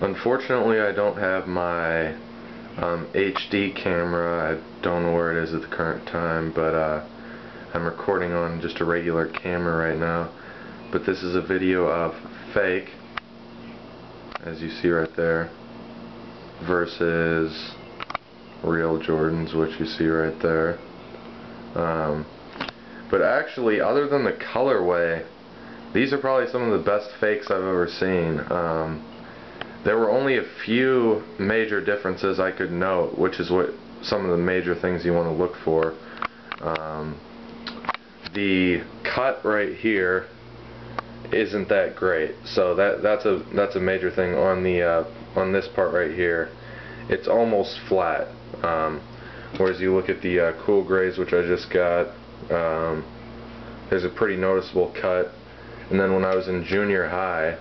Unfortunately, I don't have my HD camera. I don't know where it is at the current time, but I'm recording on just a regular camera right now. But this is a video of fake, as you see right there, versus real Jordans, which you see right there. But actually, other than the colorway, these are probably some of the best fakes I've ever seen. There were only a few major differences I could note, which is what some of the major things you want to look for. The cut right here isn't that great, so that's a major thing on the on this part right here. It's almost flat. Whereas you look at the cool grays, which I just got, there's a pretty noticeable cut. And then when I was in junior high,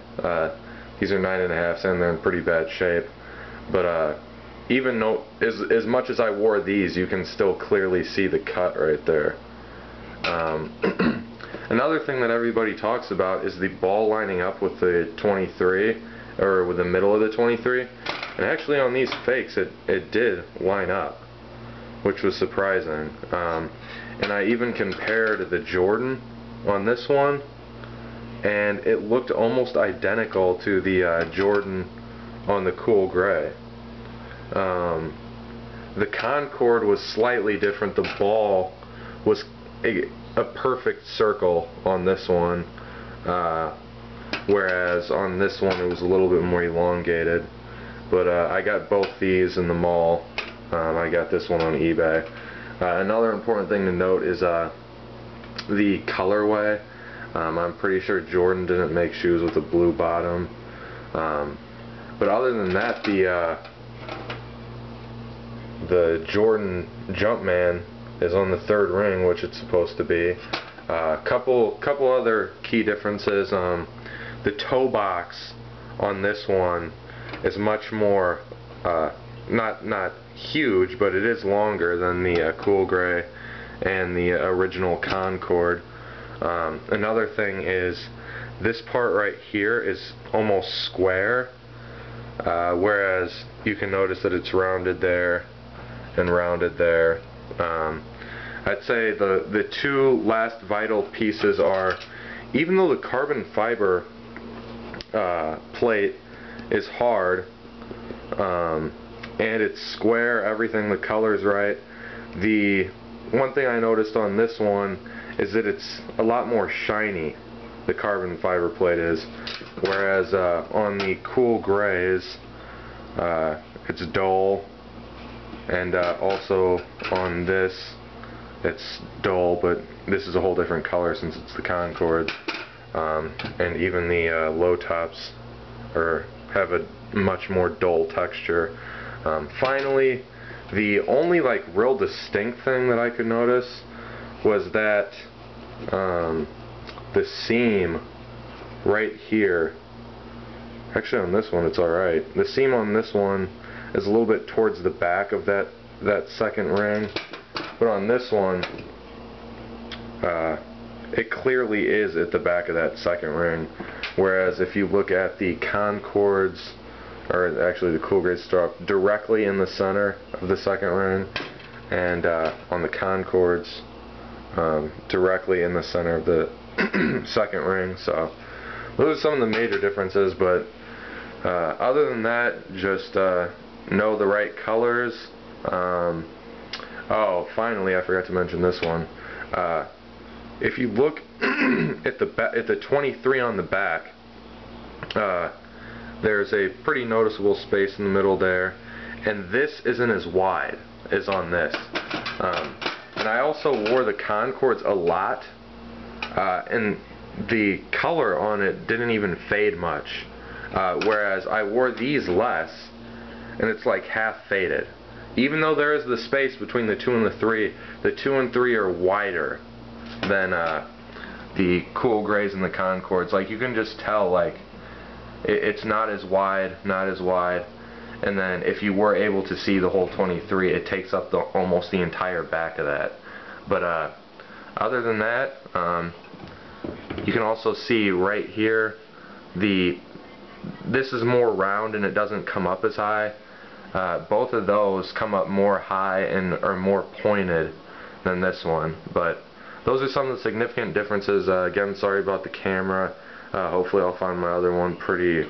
these are 9.5s and they're in pretty bad shape. But even though, as much as I wore these, you can still clearly see the cut right there. Another thing that everybody talks about is the ball lining up with the 23, or with the middle of the 23. And actually on these fakes, it did line up, which was surprising. And I even compared the Jordan on this one, and it looked almost identical to the Jordan on the cool gray. The Concord was slightly different. The ball was a perfect circle on this one, whereas on this one it was a little bit more elongated. But I got both these in the mall. I got this one on eBay. Another important thing to note is the colorway. I'm pretty sure Jordan didn't make shoes with a blue bottom. But other than that, the Jordan Jumpman is on the third ring, which it's supposed to be. Couple other key differences. The toe box on this one is much more, not huge, but it is longer than the cool gray and the original Concord. Another thing is this part right here is almost square, whereas you can notice that it's rounded there and rounded there. I'd say the two last vital pieces are, even though the carbon fiber plate is hard, and it's square, everything, the color's right, the one thing I noticed on this one is that it's a lot more shiny, the carbon fiber plate is, whereas on the cool grays it's dull, and also on this it's dull, but this is a whole different color since it's the Concord. And even the low tops have a much more dull texture. Finally, the only real distinct thing that I could notice was that the seam right here, actually on this one it's alright, the seam on this one is a little bit towards the back of that second ring, but on this one it clearly is at the back of that second ring, whereas if you look at the Concords, or actually the cool grays, strap directly in the center of the second ring, and on the Concords directly in the center of the second ring. So those are some of the major differences, but other than that, just know the right colors. Oh, finally, I forgot to mention this one. If you look at the 23 on the back, there's a pretty noticeable space in the middle there, and this isn't as wide as on this. And I also wore the Concords a lot, and the color on it didn't even fade much, whereas I wore these less, and it's like half faded. Even though there is the space between the 2 and the 3, the 2 and 3 are wider than the cool grays and the Concords. Like, you can just tell, it's not as wide, and then if you were able to see the whole 23, it takes up almost the entire back of that. But other than that, you can also see right here the this is more round and it doesn't come up as high. Both of those come up more high and are more pointed than this one, but those are some of the significant differences. Again, sorry about the camera. Hopefully I'll find my other one pretty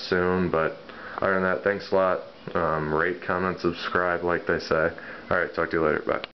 soon, but other than that, thanks a lot. Rate, comment, subscribe, like they say. Alright, talk to you later. Bye.